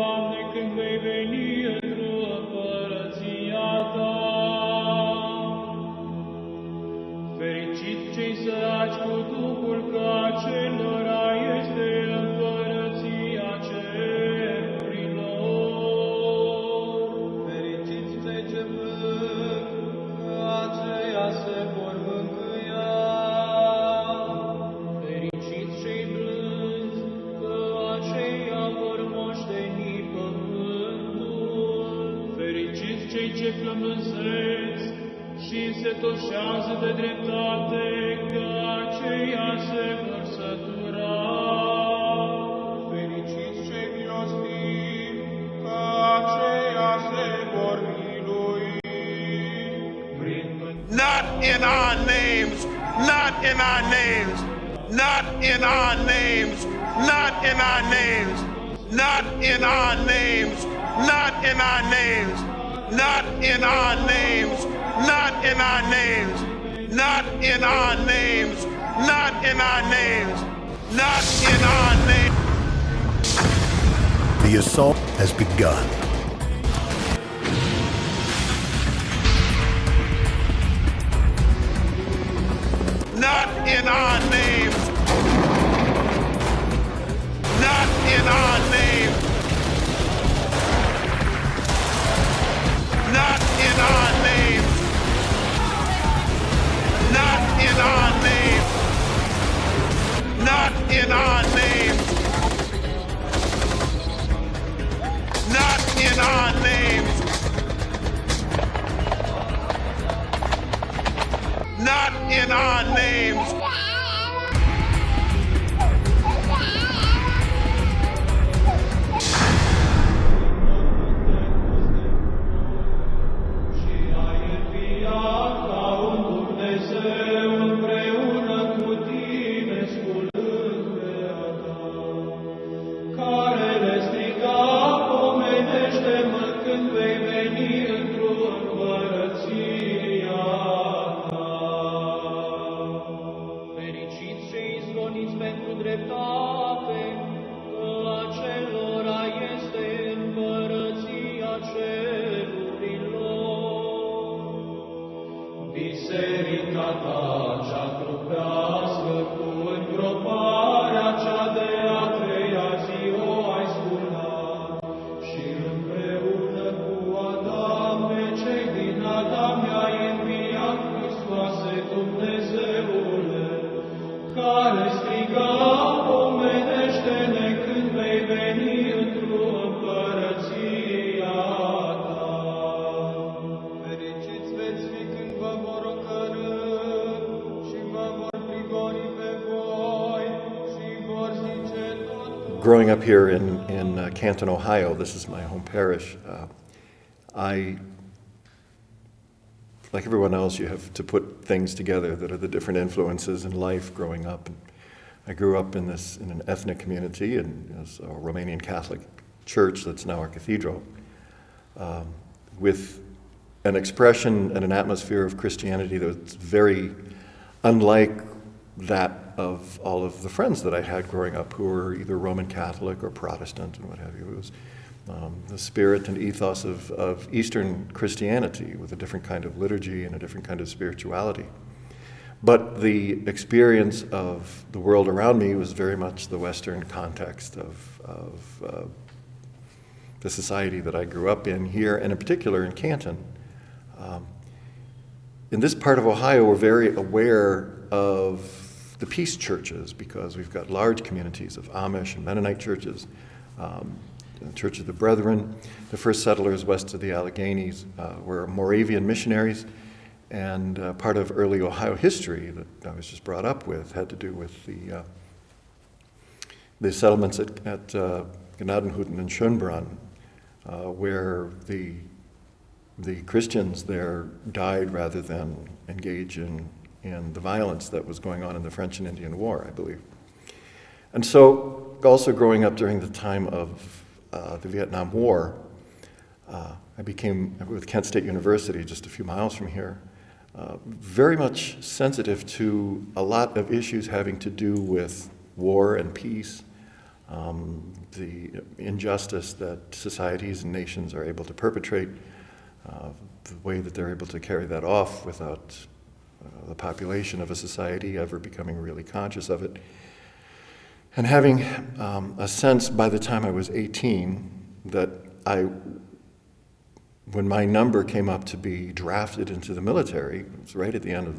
Doamne, când vei veni într-o împărăția Ta. Fericiți cei săraci cu Duhul, că acelora este împărăția cerurilor. Fericiți cei ce plâng, că aceia se vor mângâia. Fericiți cei blânzi, că aceia vor moșteni pământul. Fericiți cei ce flămânzeți și însetoșează de dreptate, că aceia se vor sătura. Fericiți cei milostivi, că aceia se vor milui. Not in our names, not in our names, not in our names, not in our names, not in our names, not in our names, not in our names, not in our names, not in our names, not in our names, not in our names. The assault has begun. Not in our names. Not in our names. Not in our names. Not in our names. Not in our names. Not in our names. Not in our names. Și ai înviat ca un Dumnezeu împreună cu tine, sculând pe Adam, care le striga: pomenește-mă când vei veni într-o împărăția Ta. Fericiți cei izgoniți pentru dreptate, că acelora este împărăția cerurilor. Biserica Ta cea trupească, cu îngroparea cea de a treia zi o ai sculat, și împreună cu Adam pe cei din Adam i-ai înviat, Hristoase Dumnezeule, care striga: pomenește-ne când vei veni într-o împărăția Ta. Fericiți veți fi când vă vor ocărî și vă vor prigoni pe voi și vor zice tot. Growing up here in Canton, Ohio, this is my home parish, like everyone else, you have to put things together that are the different influences in life growing up. And I grew up in an ethnic community, and it's a Romanian Catholic church that's now our cathedral, with an expression and an atmosphere of Christianity that's very unlike that of all of the friends that I had growing up who were either Roman Catholic or Protestant and what have you. It was the spirit and ethos of Eastern Christianity with a different kind of liturgy and a different kind of spirituality. But the experience of the world around me was very much the Western context of the society that I grew up in here, and in particular in Canton. In this part of Ohio, we're very aware of the peace churches because we've got large communities of Amish and Mennonite churches, the Church of the Brethren. The first settlers west of the Alleghenies were Moravian missionaries, and part of early Ohio history that I was just brought up with had to do with the settlements at Gnadenhutten and Schönbrunn, where the Christians there died rather than engage in the violence that was going on in the French and Indian War, I believe. And so, also growing up during the time of the Vietnam War, I became, with Kent State University, just a few miles from here, very much sensitive to a lot of issues having to do with war and peace, the injustice that societies and nations are able to perpetrate, the way that they're able to carry that off without the population of a society ever becoming really conscious of it. And having a sense by the time I was 18 that when my number came up to be drafted into the military, it was right at the end of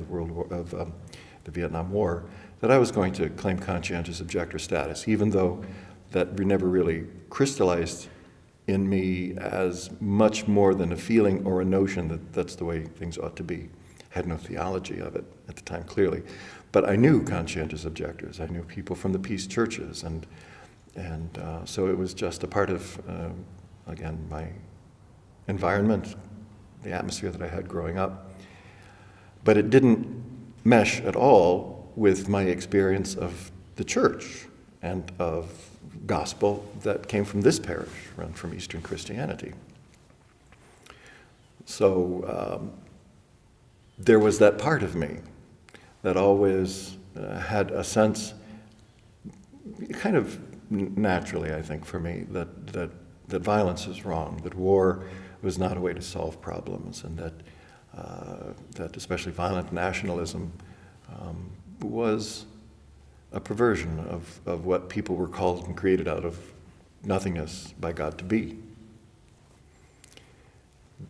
the Vietnam War, that I was going to claim conscientious objector status, even though that never really crystallized in me as much more than a feeling or a notion that that's the way things ought to be. I had no theology of it at the time, clearly. But I knew conscientious objectors. I knew people from the peace churches. And so it was just a part of, again, my environment, the atmosphere that I had growing up. But it didn't mesh at all with my experience of the church and of gospel that came from this parish, run from Eastern Christianity. So there was that part of me that always had a sense, kind of naturally, I think, for me, that violence is wrong, that war was not a way to solve problems, and that especially violent nationalism was a perversion of what people were called and created out of nothingness by God to be.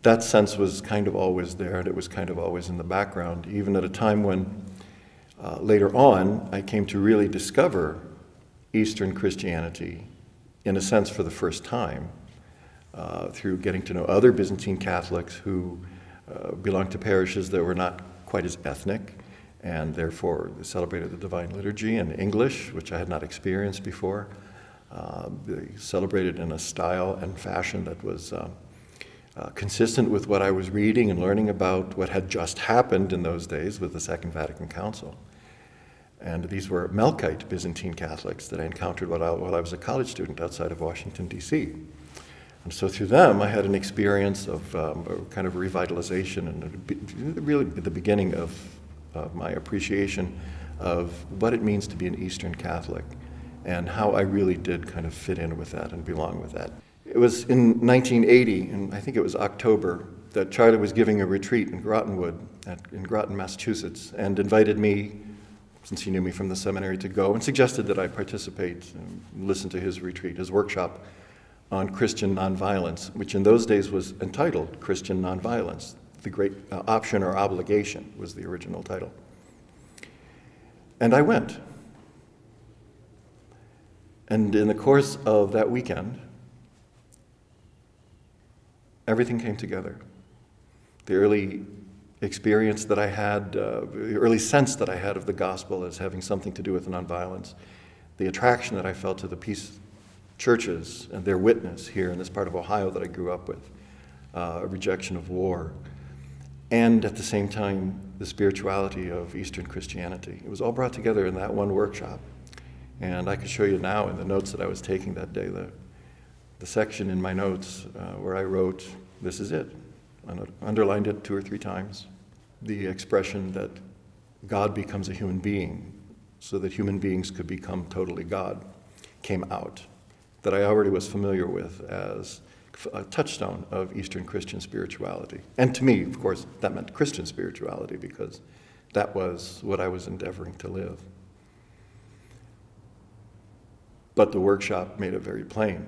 That sense was kind of always there, and it was kind of always in the background, even at a time when later on I came to really discover Eastern Christianity, in a sense for the first time, through getting to know other Byzantine Catholics who belonged to parishes that were not quite as ethnic, and therefore celebrated the Divine Liturgy in English, which I had not experienced before. They celebrated in a style and fashion that was consistent with what I was reading and learning about what had just happened in those days with the Second Vatican Council. And these were Melkite Byzantine Catholics that I encountered while I was a college student outside of Washington, D.C. And so through them, I had an experience of kind of revitalization and really the beginning of my appreciation of what it means to be an Eastern Catholic and how I really did kind of fit in with that and belong with that. It was in 1980, and I think it was October, that Charlie was giving a retreat in Grottenwood, in Groton, Massachusetts, and invited me, since he knew me from the seminary, to go and suggested that I participate and listen to his retreat, his workshop on Christian nonviolence, which in those days was entitled Christian Nonviolence. The Great Option or Obligation was the original title. And I went. And in the course of that weekend, everything came together. The early experience that I had, the early sense that I had of the gospel as having something to do with nonviolence, the attraction that I felt to the peace churches and their witness here in this part of Ohio that I grew up with, a rejection of war, and at the same time, the spirituality of Eastern Christianity. It was all brought together in that one workshop. And I could show you now in the notes that I was taking that day, the section in my notes where I wrote, "This is it." I underlined it 2 or 3 times. The expression that God becomes a human being so that human beings could become totally God came out, that I already was familiar with as a touchstone of Eastern Christian spirituality. And to me, of course, that meant Christian spirituality because that was what I was endeavoring to live. But the workshop made it very plain,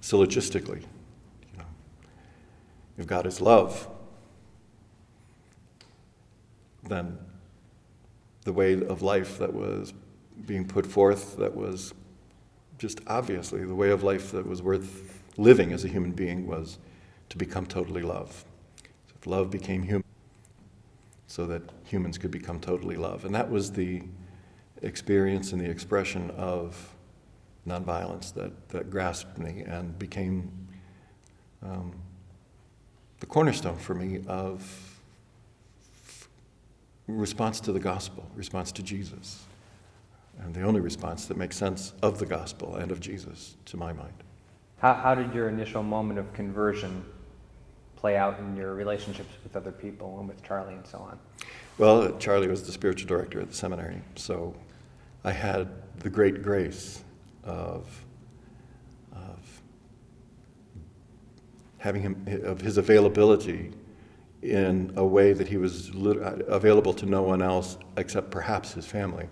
syllogistically. If God is love, then the way of life that was being put forth, that was just obviously the way of life that was worth living as a human being, was to become totally love. So if love became human, so that humans could become totally love. And that was the experience and the expression of nonviolence that grasped me and became the cornerstone for me of response to the gospel, response to Jesus, and the only response that makes sense of the gospel and of Jesus, to my mind. How did your initial moment of conversion play out in your relationships with other people and with Charlie and so on? Well, Charlie was the spiritual director at the seminary, so I had the great grace of his availability in a way that he was available to no one else except perhaps his family.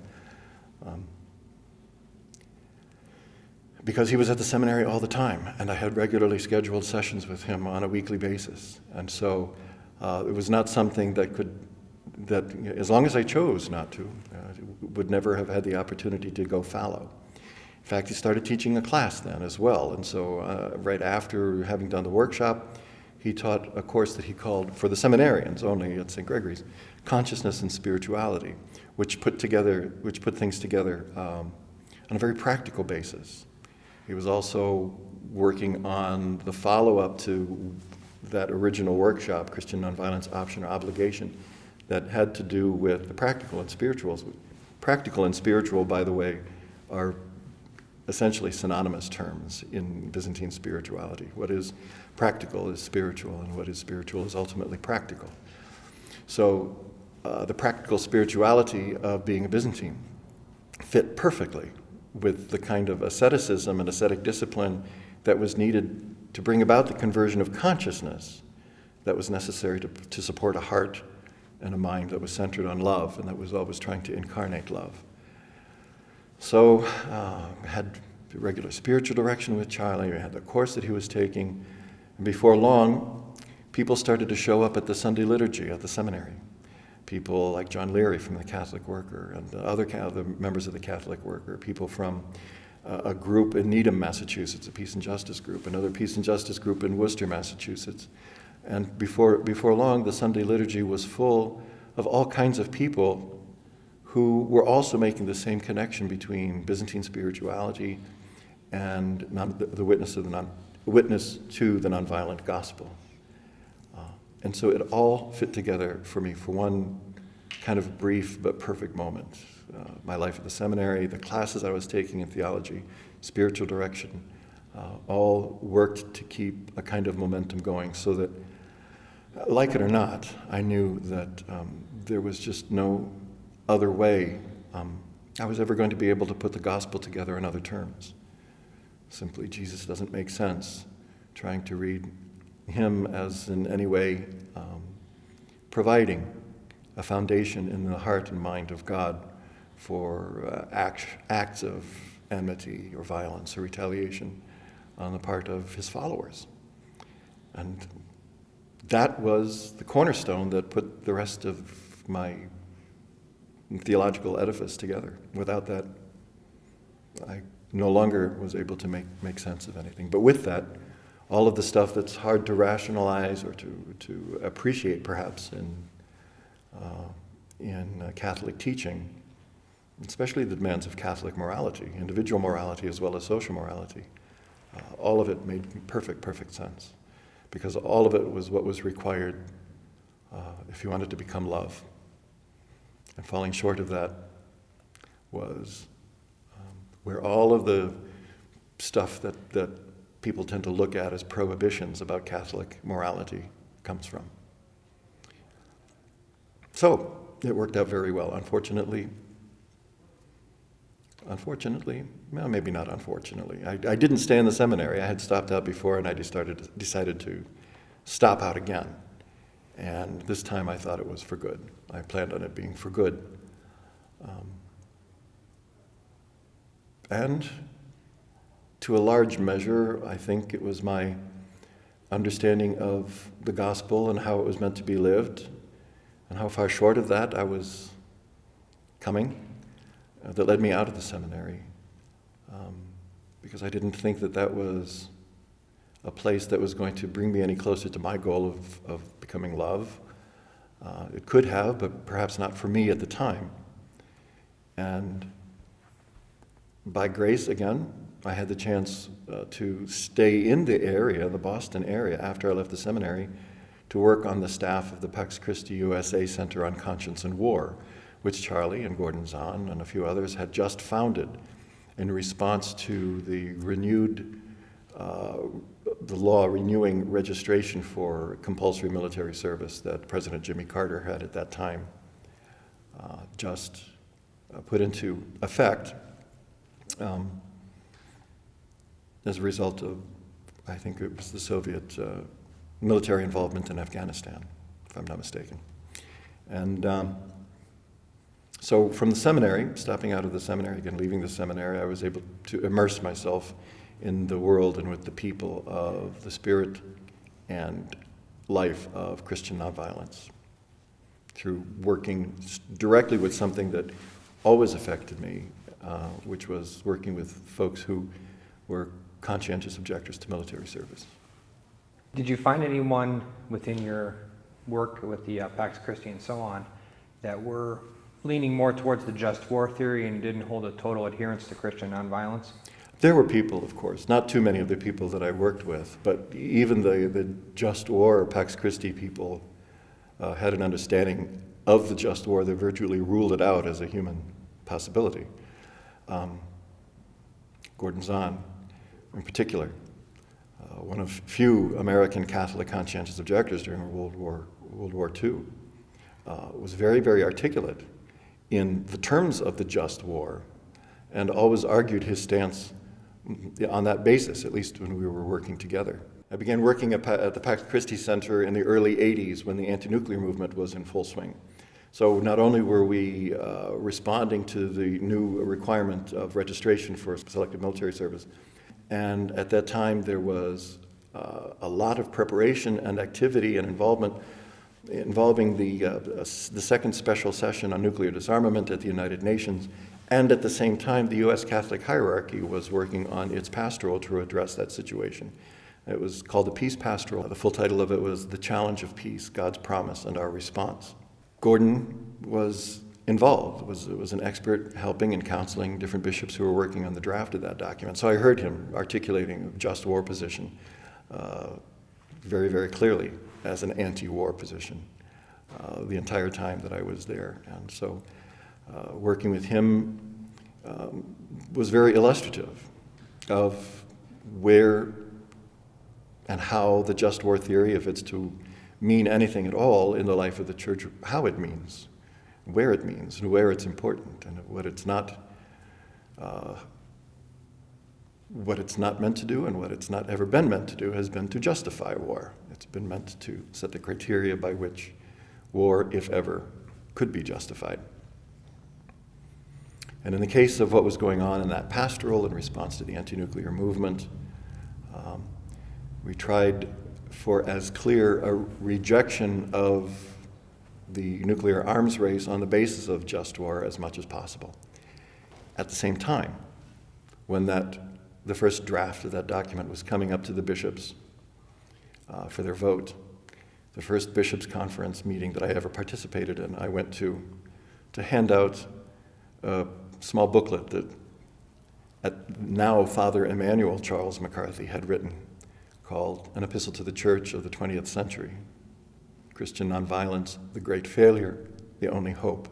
Because he was at the seminary all the time, and I had regularly scheduled sessions with him on a weekly basis. And so it was not something that as long as I chose not to, would never have had the opportunity to go fallow. In fact, he started teaching a class then as well. And so right after having done the workshop, he taught a course that he called, for the seminarians only at St. Gregory's, Consciousness and Spirituality, which put things together on a very practical basis. He was also working on the follow-up to that original workshop, Christian Nonviolence, Option or Obligation, that had to do with the practical and spirituals. Practical and spiritual, by the way, are essentially synonymous terms in Byzantine spirituality. What is practical is spiritual, and what is spiritual is ultimately practical. So the practical spirituality of being a Byzantine fit perfectly with the kind of asceticism and ascetic discipline that was needed to bring about the conversion of consciousness that was necessary to support a heart and a mind that was centered on love and that was always trying to incarnate love. So I had regular spiritual direction with Charlie. I had the course that he was taking. And before long, people started to show up at the Sunday liturgy at the seminary. People like John Leary from the Catholic Worker and other members of the Catholic Worker, people from a group in Needham, Massachusetts, a Peace and Justice group, another Peace and Justice group in Worcester, Massachusetts. And before long, the Sunday liturgy was full of all kinds of people who were also making the same connection between Byzantine spirituality and the witness to the nonviolent gospel. And so it all fit together for me for one kind of brief but perfect moment. My life at the seminary, the classes I was taking in theology, spiritual direction, all worked to keep a kind of momentum going so that, like it or not, I knew that there was just no other way I was ever going to be able to put the gospel together in other terms. Simply, Jesus doesn't make sense. Trying to read him as in any way providing a foundation in the heart and mind of God for acts of enmity or violence or retaliation on the part of his followers. And that was the cornerstone that put the rest of my theological edifice together. Without that, I no longer was able to make sense of anything. But with that, all of the stuff that's hard to rationalize or to appreciate perhaps in Catholic teaching, especially the demands of Catholic morality, individual morality as well as social morality, all of it made perfect sense, because all of it was what was required if you wanted to become love. And falling short of that was where all of the stuff that people tend to look at as prohibitions about Catholic morality comes from. So it worked out very well. Unfortunately, well, maybe not unfortunately. I didn't stay in the seminary. I had stopped out before, and I decided to stop out again. And this time I thought it was for good. I planned on it being for good. And to a large measure, I think it was my understanding of the gospel and how it was meant to be lived, and how far short of that I was coming, that led me out of the seminary, because I didn't think that was a place that was going to bring me any closer to my goal of becoming love. It could have, but perhaps not for me at the time. And by grace, again, I had the chance to stay in the area, the Boston area, after I left the seminary, to work on the staff of the Pax Christi USA Center on Conscience and War, which Charlie and Gordon Zahn and a few others had just founded in response to the law renewing registration for compulsory military service that President Jimmy Carter had at that time just put into effect. as a result of, I think it was the Soviet military involvement in Afghanistan, if I'm not mistaken. And so from the seminary, stopping out of the seminary, again leaving the seminary, I was able to immerse myself in the world and with the people of the spirit and life of Christian nonviolence through working directly with something that always affected me, which was working with folks who were conscientious objectors to military service. Did you find anyone within your work with the Pax Christi and so on that were leaning more towards the just war theory and didn't hold a total adherence to Christian nonviolence? There were people, of course, not too many of the people that I worked with, but even the just war or Pax Christi people had an understanding of the just war that virtually ruled it out as a human possibility. Gordon Zahn, in particular, one of few American Catholic conscientious objectors during World War II, was very, very articulate in the terms of the just war, and always argued his stance on that basis, at least when we were working together. I began working at the Pax Christi Center in the early 80s when the anti-nuclear movement was in full swing. So not only were we responding to the new requirement of registration for selective military service, and at that time there was a lot of preparation and activity and involvement involving the second special session on nuclear disarmament at the United Nations, and at the same time the U.S. Catholic hierarchy was working on its pastoral to address that situation. It was called the Peace Pastoral. The full title of it was The Challenge of Peace, God's Promise and Our Response. Gordon was involved, was an expert helping and counseling different bishops who were working on the draft of that document. So I heard him articulating a just war position very, very clearly as an anti-war position the entire time that I was there. And so working with him was very illustrative of where and how the just war theory, if it's to mean anything at all in the life of the church, how it means, where it means, and where it's important, and what it's not meant to do, and what it's not ever been meant to do has been to justify war. It's been meant to set the criteria by which war, if ever, could be justified. And in the case of what was going on in that pastoral in response to the anti-nuclear movement, we tried for as clear a rejection of the nuclear arms race on the basis of just war as much as possible. At the same time, when the first draft of that document was coming up to the bishops for their vote, the first bishops' conference meeting that I ever participated in, I went to hand out a small booklet that now Father Emmanuel Charles McCarthy had written, called An Epistle to the Church of the 20th Century, Christian Nonviolence, the Great Failure, the Only Hope.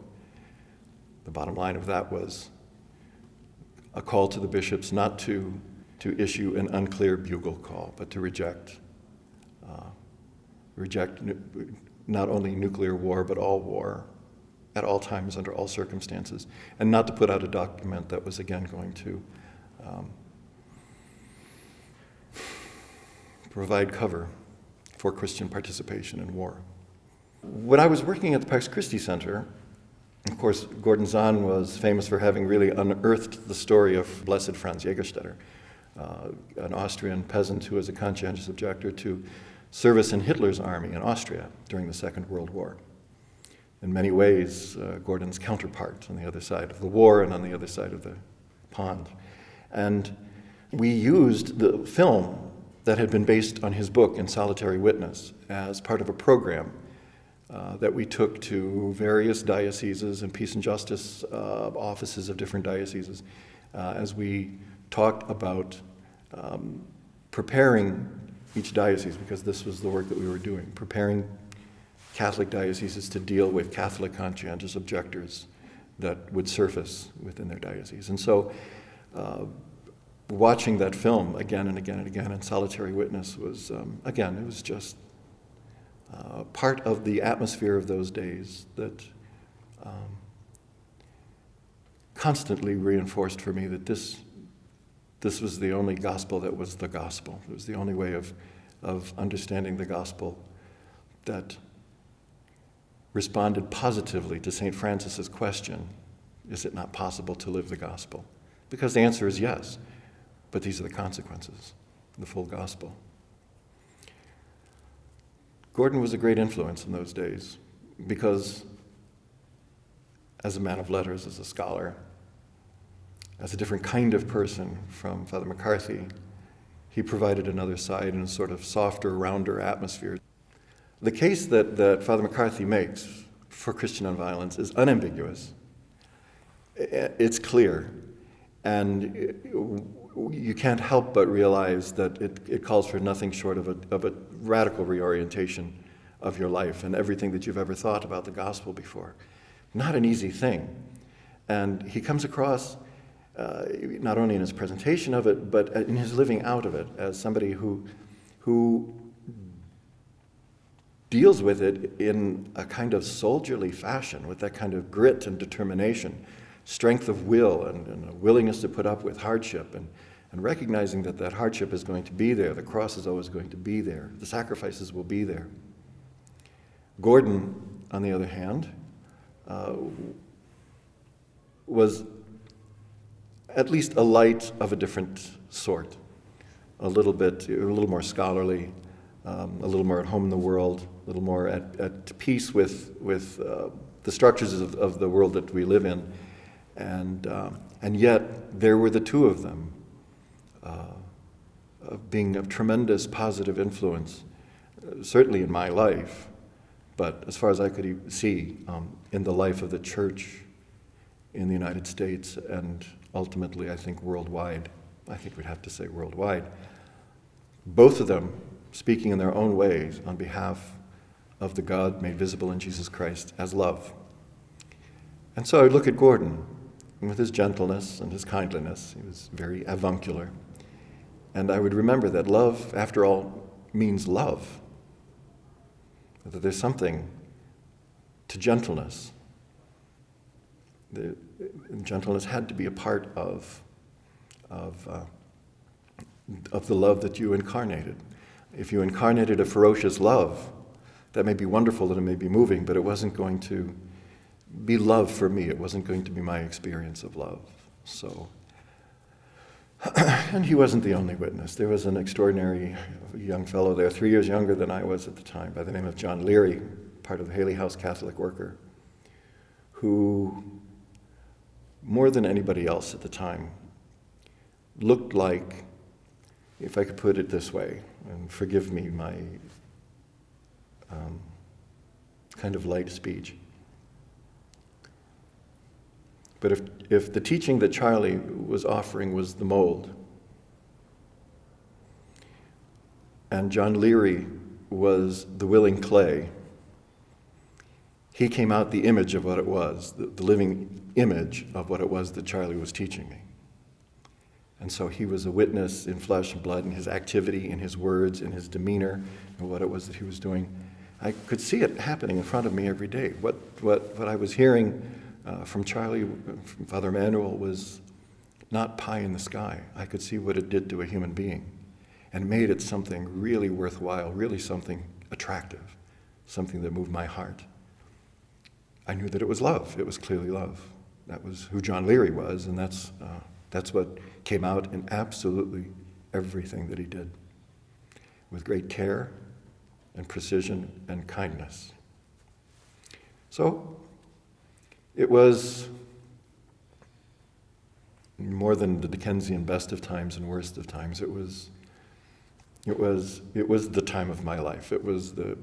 The bottom line of that was a call to the bishops not to issue an unclear bugle call, but to reject not only nuclear war, but all war, at all times, under all circumstances, and not to put out a document that was again going to provide cover for Christian participation in war. When I was working at the Pax Christi Center, of course, Gordon Zahn was famous for having really unearthed the story of Blessed Franz Jägerstätter, an Austrian peasant who was a conscientious objector to service in Hitler's army in Austria during the Second World War. In many ways, Gordon's counterpart on the other side of the war and on the other side of the pond. And we used the film that had been based on his book in Solitary Witness as part of a program that we took to various dioceses and peace and justice offices of different dioceses as we talked about preparing each diocese, because this was the work that we were doing, preparing Catholic dioceses to deal with Catholic conscientious objectors that would surface within their diocese. And so watching that film again and again and again in Solitary Witness was, again, it was just part of the atmosphere of those days that constantly reinforced for me that this this was the only gospel that was the gospel. It was the only way of understanding the gospel that responded positively to St. Francis's question, is it not possible to live the gospel? Because the answer is yes, but these are the consequences, the full gospel. Gordon was a great influence in those days because as a man of letters, as a scholar, as a different kind of person from Father McCarthy, he provided another side in a sort of softer, rounder atmosphere. The case that Father McCarthy makes for Christian nonviolence is unambiguous. It's clear, and you can't help but realize that it calls for nothing short of a radical reorientation of your life and everything that you've ever thought about the gospel before. Not an easy thing. And he comes across, not only in his presentation of it, but in his living out of it, as somebody who deals with it in a kind of soldierly fashion, with that kind of grit and determination, strength of will, and a willingness to put up with hardship, and recognizing that hardship is going to be there, the cross is always going to be there, the sacrifices will be there. Gordon, on the other hand, was at least a light of a different sort, a little more scholarly, a little more at home in the world, a little more at peace with the structures of the world that we live in, and yet there were the two of them, of being of tremendous positive influence, certainly in my life, but as far as I could see, in the life of the Church in the United States, and ultimately, I think, worldwide. I think we'd have to say worldwide. Both of them speaking in their own ways on behalf of the God made visible in Jesus Christ as love. And so I would look at Gordon, and with his gentleness and his kindliness, he was very avuncular. And I would remember that love, after all, means love. That there's something to gentleness. Gentleness had to be a part of the love that you incarnated. If you incarnated a ferocious love, that may be wonderful and it may be moving, but it wasn't going to be love for me. It wasn't going to be my experience of love. So, and he wasn't the only witness. There was an extraordinary young fellow there, 3 years younger than I was at the time, by the name of John Leary, part of the Haley House Catholic worker, who, more than anybody else at the time, looked like, if I could put it this way, and forgive me my kind of light speech, but if the teaching that Charlie was offering was the mold, and John Leary was the willing clay, he came out the image of what it was, the living image of what it was that Charlie was teaching me. And so he was a witness in flesh and blood, in his activity, in his words, in his demeanor, and what it was that he was doing. I could see it happening in front of me every day. What I was hearing from Charlie, from Father Emmanuel, was not pie in the sky. I could see what it did to a human being and made it something really worthwhile, really something attractive, something that moved my heart. I knew that it was love. It was clearly love. That was who John Leary was, and that's what came out in absolutely everything that he did, with great care and precision and kindness. So it was more than the Dickensian best of times and worst of times. It was the time of my life. It was the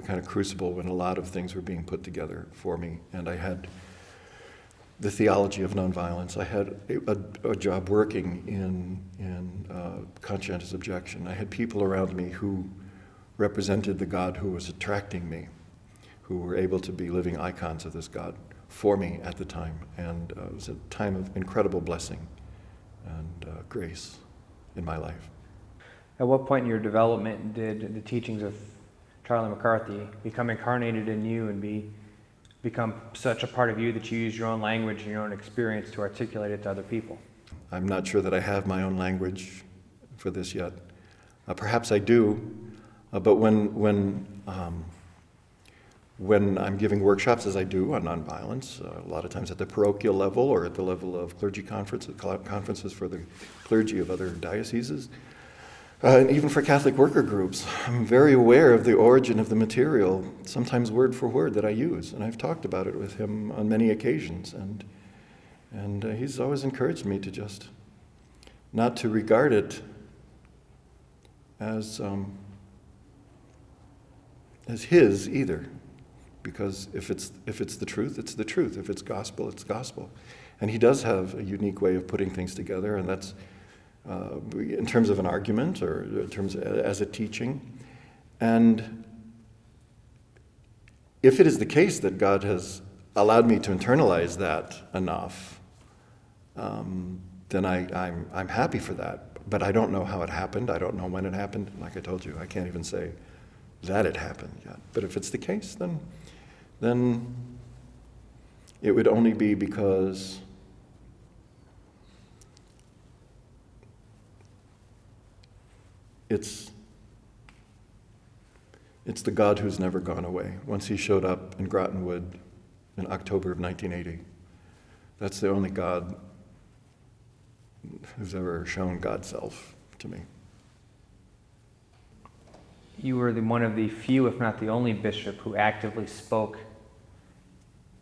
kind of crucible when a lot of things were being put together for me, and I had the theology of nonviolence. I had a job working in conscientious objection. I had people around me who represented the God who was attracting me, who were able to be living icons of this God for me at the time. And it was a time of incredible blessing and grace in my life. At what point in your development did the teachings of Charlie McCarthy become incarnated in you and become such a part of you that you use your own language and your own experience to articulate it to other people? I'm not sure that I have my own language for this yet. Perhaps I do, but when I'm giving workshops, as I do on nonviolence, a lot of times at the parochial level or at the level of clergy conferences for the clergy of other dioceses, and even for Catholic worker groups, I'm very aware of the origin of the material, sometimes word for word, that I use. And I've talked about it with him on many occasions. And he's always encouraged me to just not to regard it as his either. Because if it's the truth, it's the truth. If it's gospel, it's gospel. And he does have a unique way of putting things together, and that's in terms of an argument or in terms as a teaching. And if it is the case that God has allowed me to internalize that enough, then I'm happy for that. But I don't know how it happened. I don't know when it happened. Like I told you, I can't even say that it happened yet. But if it's the case, then it would only be because it's the God who's never gone away. Once he showed up in Grottenwood in October of 1980, that's the only God who's ever shown God's self to me. You were one of the few, if not the only bishop who actively spoke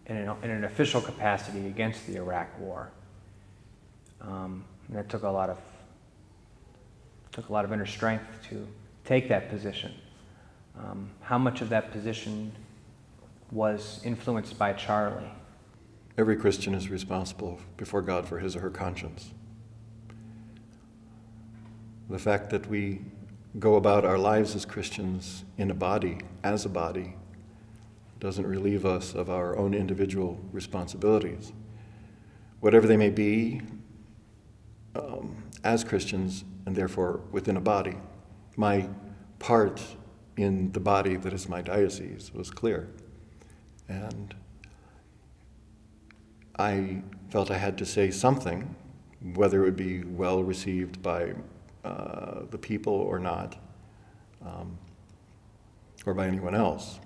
in an official capacity against the Iraq War. And that took a lot of inner strength to take that position. How much of that position was influenced by Charlie? Every Christian is responsible before God for his or her conscience. The fact that we go about our lives as Christians in a body, as a body, doesn't relieve us of our own individual responsibilities. Whatever they may be, as Christians, and therefore within a body. My part in the body that is my diocese was clear. And I felt I had to say something, whether it would be well received by the people or not, or by anyone else,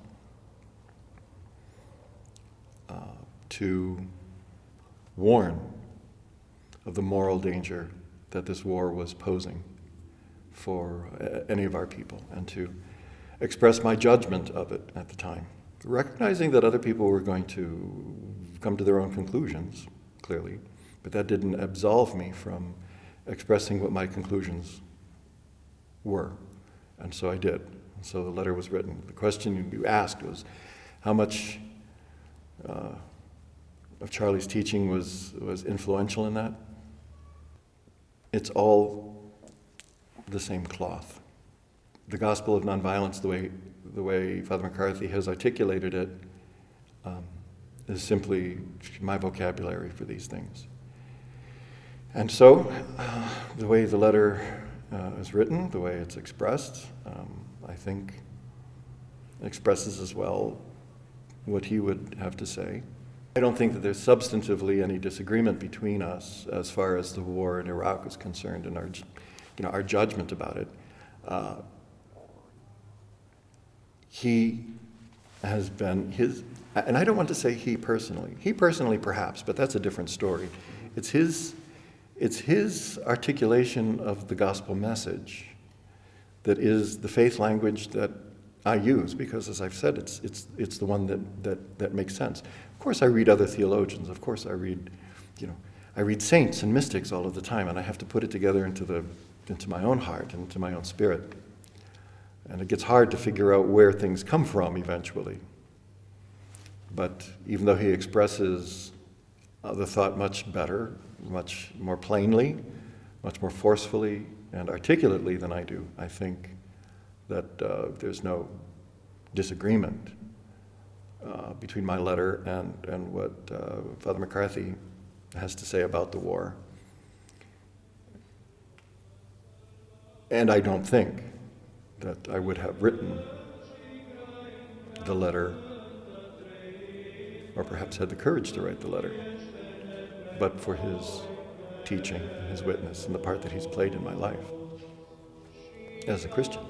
to warn of the moral danger that this war was posing for any of our people, and to express my judgment of it at the time, recognizing that other people were going to come to their own conclusions, clearly, but that didn't absolve me from expressing what my conclusions were. And so I did. And so the letter was written. The question you asked was, how much of Charlie's teaching was influential in that? It's all the same cloth. The gospel of nonviolence, the way Father McCarthy has articulated it, is simply my vocabulary for these things. And so, the way the letter is written, the way it's expressed, I think expresses as well what he would have to say. I don't think that there's substantively any disagreement between us as far as the war in Iraq is concerned and our judgment about it. He has been and I don't want to say he personally perhaps, but that's a different story. It's his articulation of the gospel message that is the faith language that I use, because as I've said, it's the one that makes sense. Of course I read other theologians, of course I read saints and mystics all of the time, and I have to put it together into my own heart, into my own spirit. And it gets hard to figure out where things come from eventually. But even though he expresses the thought much better, much more plainly, much more forcefully and articulately than I do, I think that there's no disagreement between my letter and what Father McCarthy has to say about the war. And I don't think that I would have written the letter, or perhaps had the courage to write the letter, but for his teaching, his witness, and the part that he's played in my life as a Christian.